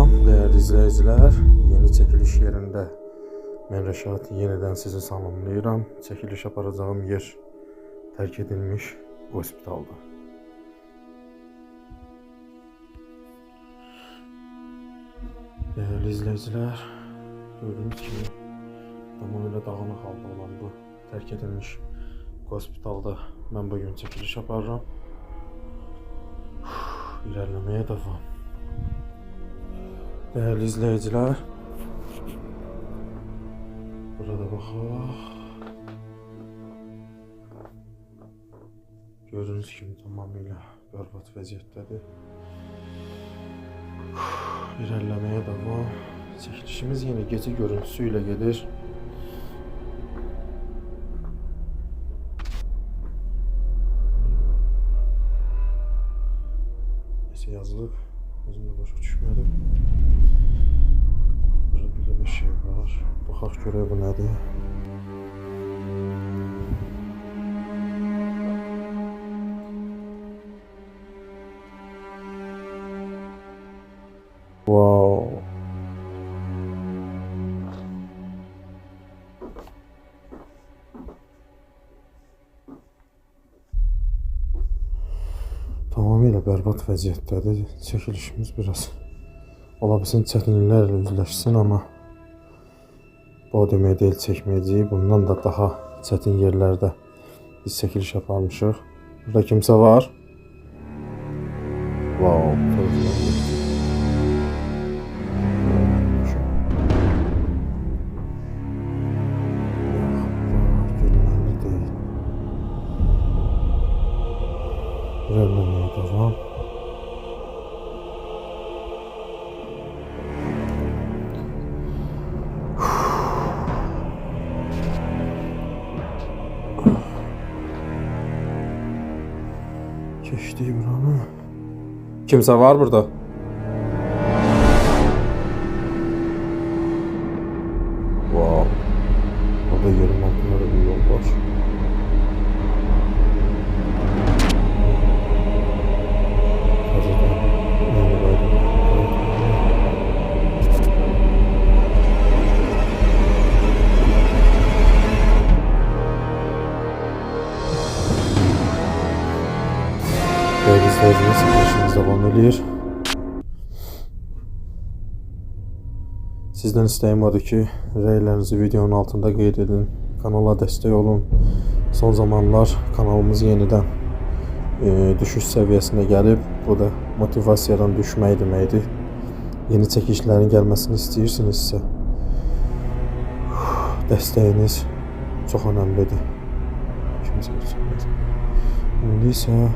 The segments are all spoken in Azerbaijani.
Salam değerli izleyiciler. Yeni çekiliş yerinde mən Rəşad yeniden sizi salamlayıram. Çekiliş aparacağım yer terk edilmiş hospitalda. Değerli izleyiciler, gördüğünüz gibi tamamıyla dağınıq halda olan bu terk edilmiş hospitalda mən bugün çekiliş aparıram. İlerlemeye devam. Değerli izleyiciler, burada baxaq. Gördüğünüz gibi tamamıyla berbat vəziyyətdədir. İlerlemeye devam. Çekilişimiz yine gece görüntüsüyle gelir. Neyse yazılıb. Özüm də başa düşmədim. Burada bir de bir şey var. Baxaq görək bu nədir. Wow. Tamamıyla berbat vəziyyətdədir. Çəkilişimiz biraz ola bilsin çətinliklərlə üzləşsin, amma bu o demək deyil çəkməyəcəyik. Bundan da daha çətin yerlərdə biz çəkiliş aparmışıq. Burada kimsə var? Wow. İlerlemeye devam. Geçti buranı. Kimse var burada? Wow. Burada yerin altında da bir yol var. Değerli izleyiciler, çekilişimiz devam ediyor. Sizden isteğim odur ki, rəylərinizi videonun altında qeyd edin. Kanala destek olun. Son zamanlar kanalımız yeniden düşüş seviyesine gelip, bu da motivasiyadan düşmək deməkdir. Yeni çəkilişlərin gəlməsini istəyirsinizsə, dəstəyiniz çox önəmlidir. Kimsə üçün. İndi isə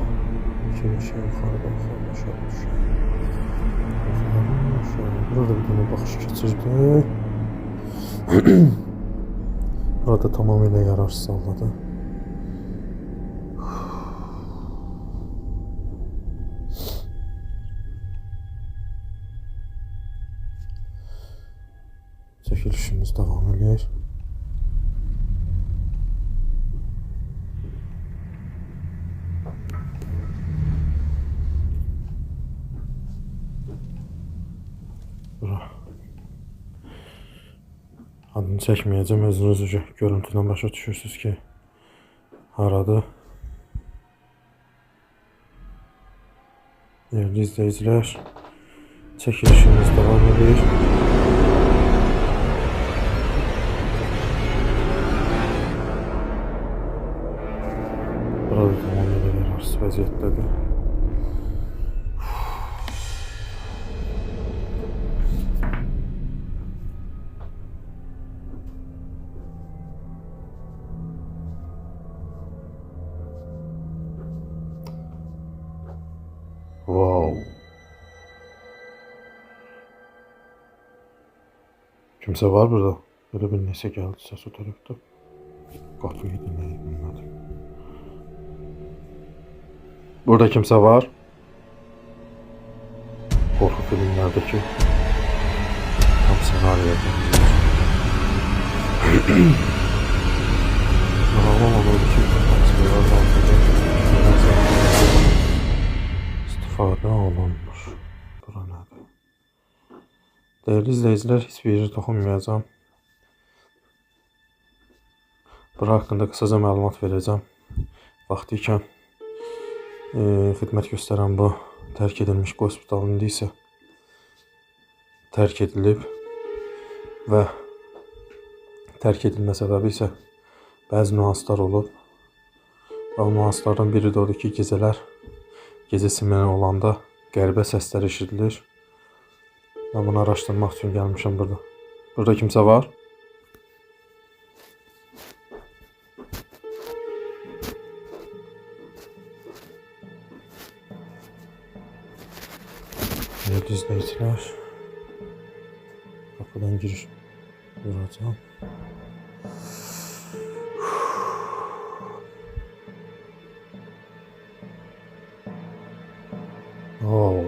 kimsə yuxarıda aşağı düşür. Burada bir tane baxış keçirdi. Burada tamamıyla yararsız haldadır. Çekilişimiz devam ediyor. Adını çəkməyəcəm, özünüz görüntüdən başa düşürsünüz ki, haradır. Değerli izleyiciler, çəkilişimiz devam edir. Burada tamamıyla yararsız vəziyyətdədir. Wow. Kimse var burada. Böyle bir nesə geldi ses o tarafta. Qapıyı dinləyib bilmədim. Burada kimse var. Korku filmlerdeki tam senaryoya benziyor. Normal oradaki istifade olunmuş. Bura nədir? Değerli izleyiciler, hiçbir yere toxunmayacağım. Bura haqqında qısaca məlumat verəcəm. Vaxtı ikən xidmət göstərən bu tərk edilmiş hospital indi isə tərk edilib və tərk edilmə səbəbi isə bəzi nüanslar olub. Və o nüanslardan biri də odur ki, gecə simeni olanda qəribə səslər eşidilir. Və bunu araşdırmaq üçün gəlmişəm burada. Burada kimsə var? Değerli izleyiciler, kapıdan giriş vuracağım. Oh.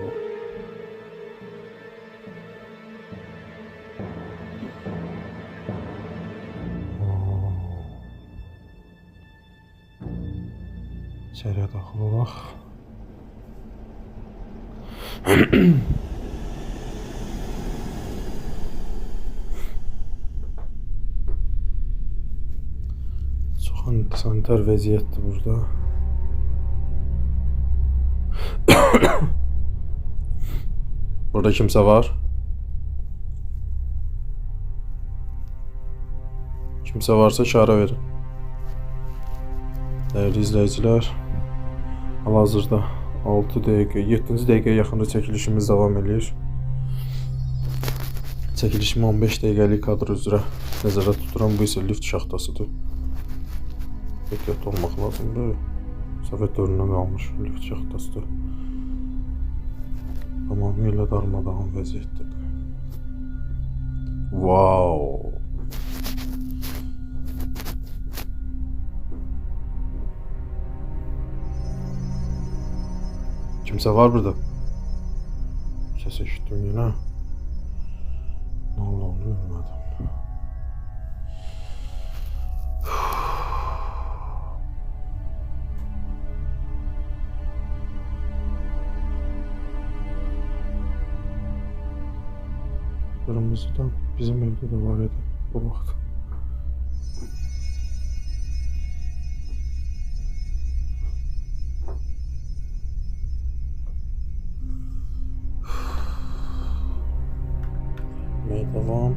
İçeriye daxil olaq. Çox sanitar vəziyyətdir burada. Burada kimsə var? Kimsə varsa işarə verin. Değerli izleyiciler, hal-hazırda 6 dəqiqə, 7-ci dəqiqəyə yaxında çəkilişimiz davam edir. Çəkilişimi 15 dəqiqəlik kadr üzrə nəzərdə tuturam. Bu isə lift şaxtasıdır. Ehtiyatlı olmaq lazımdır. Sovet dövründən qalmış lift şaxtasıdır. Tamamilə darmadağın vəziyyətdədir. Wow! Kimsə var burada? Səs eşitdim yine. Ne olduğunu bilmədim. Kırmızıdan bizim evde de var idi bu vaxt. Devam.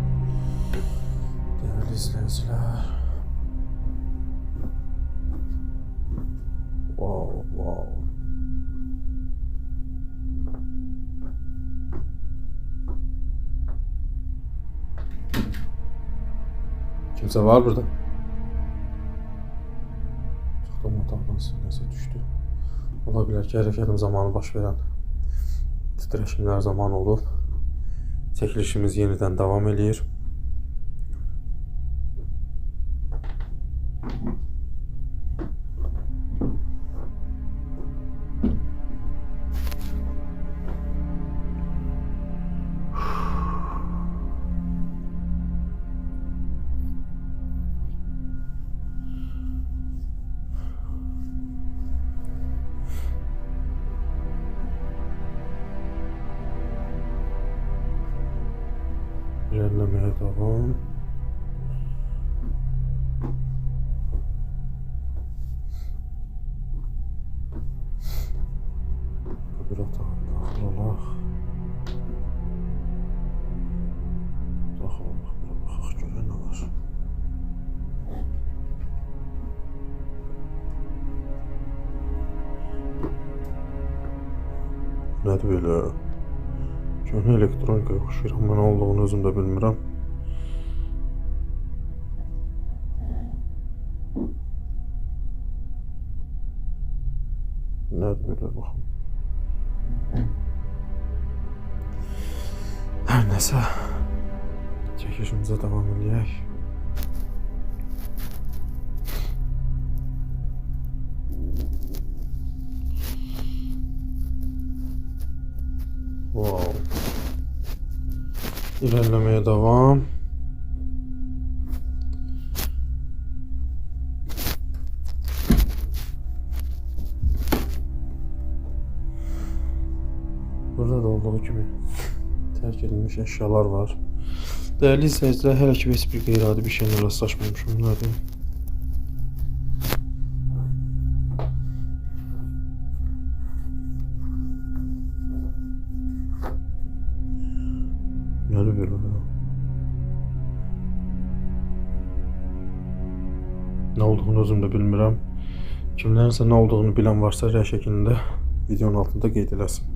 Değerli izleyiciler. Wow. Kimse var burada. Çıktım otaqdan sinəsə düşdü. Ola bilər ki, hərəkətim zamanı baş verən titreşimlər zaman olub. Çəkilişimiz yeniden devam edir. İlerlemeye devam. Bir otağın daxil olaq. Daxil olaq, bura baxaq görə nə var. Nədir belə? Köhnə elektronikaya oxşayır, amma nə olduğunu özüm də bilmirəm. Nədir belə baxım. Hər nəsə, çəkişimizə davam edək. Wow. İlerlemeye devam. Burada da olduğu gibi terk edilmiş eşyalar var. Değerli izleyiciler, hele ki heç bir qeyri-adi bir şeylə rastlaşmamışım. Nədir? Nədir belə? Nə olduğunu özüm də bilmirəm. Kimlərinsə nə olduğunu bilən varsa rəy şəklində videonun altında qeyd eləsin.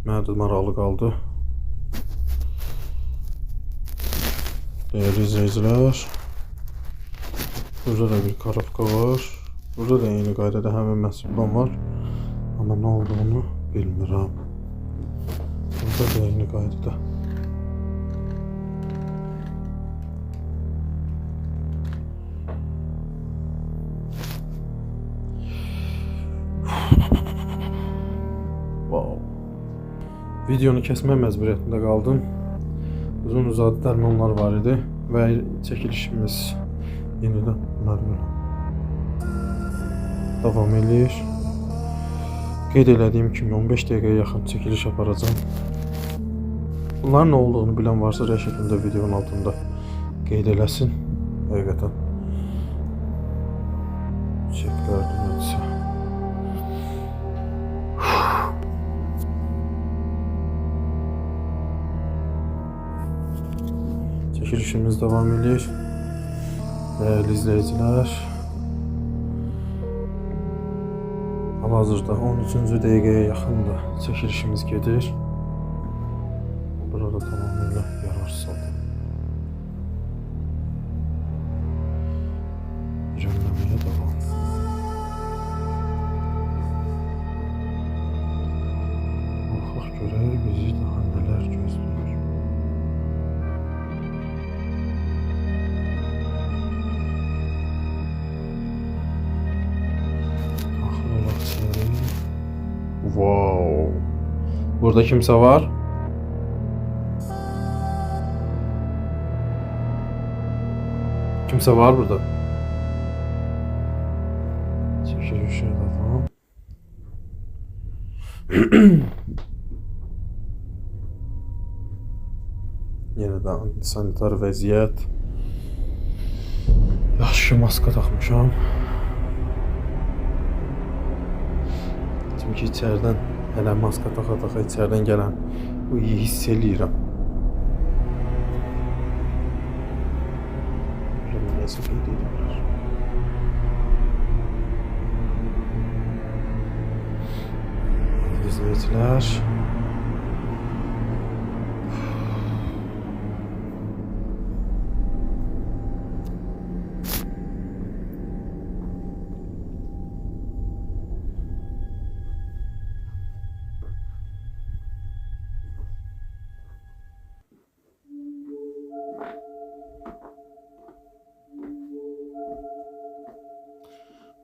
Mənə də maraqlı qaldı. Değerli izleyiciler, burada da bir karabka var. Burada da eyni qaydada həmin məhsuldan var. Amma nə olduğunu bilmirəm. Burada da eyni qaydada. Wow. Videonu kesmə məcburiyyətində qaldım. Uzun uzadı dərmanlar var idi və çəkilişimiz yenidən davam edir. Qeyd elədiyim kimi 15 dəqiqəyə yaxın çəkiliş aparacağım. Bunların nə olduğunu bilən varsa rəy şəklində videonun altında qeyd eləsin. Həqiqətən çəklərdir nədirsə. Çekilişimiz devam ediyor. Değerli izleyiciler, hal-hazırda 13-cü dəqiqəyə yaxın da çekilişimiz gedir. Burada tamamıyla yararsız oldu. İrəliləməyə devam. Baxaq görək bizi daha nələr gözləyir. Wow. Burada kimse var? Kimse var burada. Çekilişe devam. Yeniden sanitar vəziyyət. Yaxşı maska taxmışam. Çünki içərdən hələ maska taxa-taxa içərdən gələn bu iyi hiss eləyirəm. Nəsə qeyd edirlər. İzləyicilər.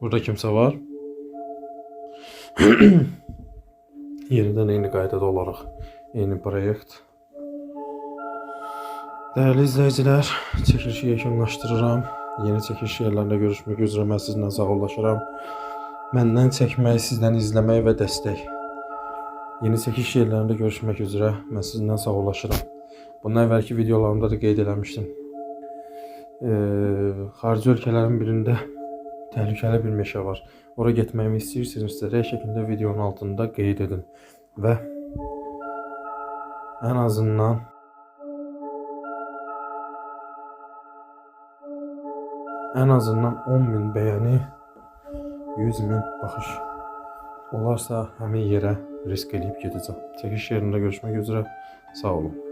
Burada kimse var. Yeniden eyni qaydada olaraq eyni proyekt. Değerli izleyiciler, çəkilişi yekunlaşdırıram. Yeni çəkiliş yerlərində görüşmək üzrə mən sizinlə sağollaşıram. Məndən çəkmək, sizdən izləmək və dəstək. Yeni çəkiliş yerlərində görüşmək üzrə mən sizinlə sağollaşıram. Bundan əvvəlki videolarımda da qeyd eləmişdim. Xarici ölkələrin birində təhlükəli bir meşə var. Oraya getməyimi istəyirsinizsə, rəy şəklində videonun altında qeyd edin və ən azından 10.000 bəyəni, 100.000 baxış olarsa həmin yerə risk edib gedəcəm. Çəkiş yerində görüşmək üzrə, sağ olun.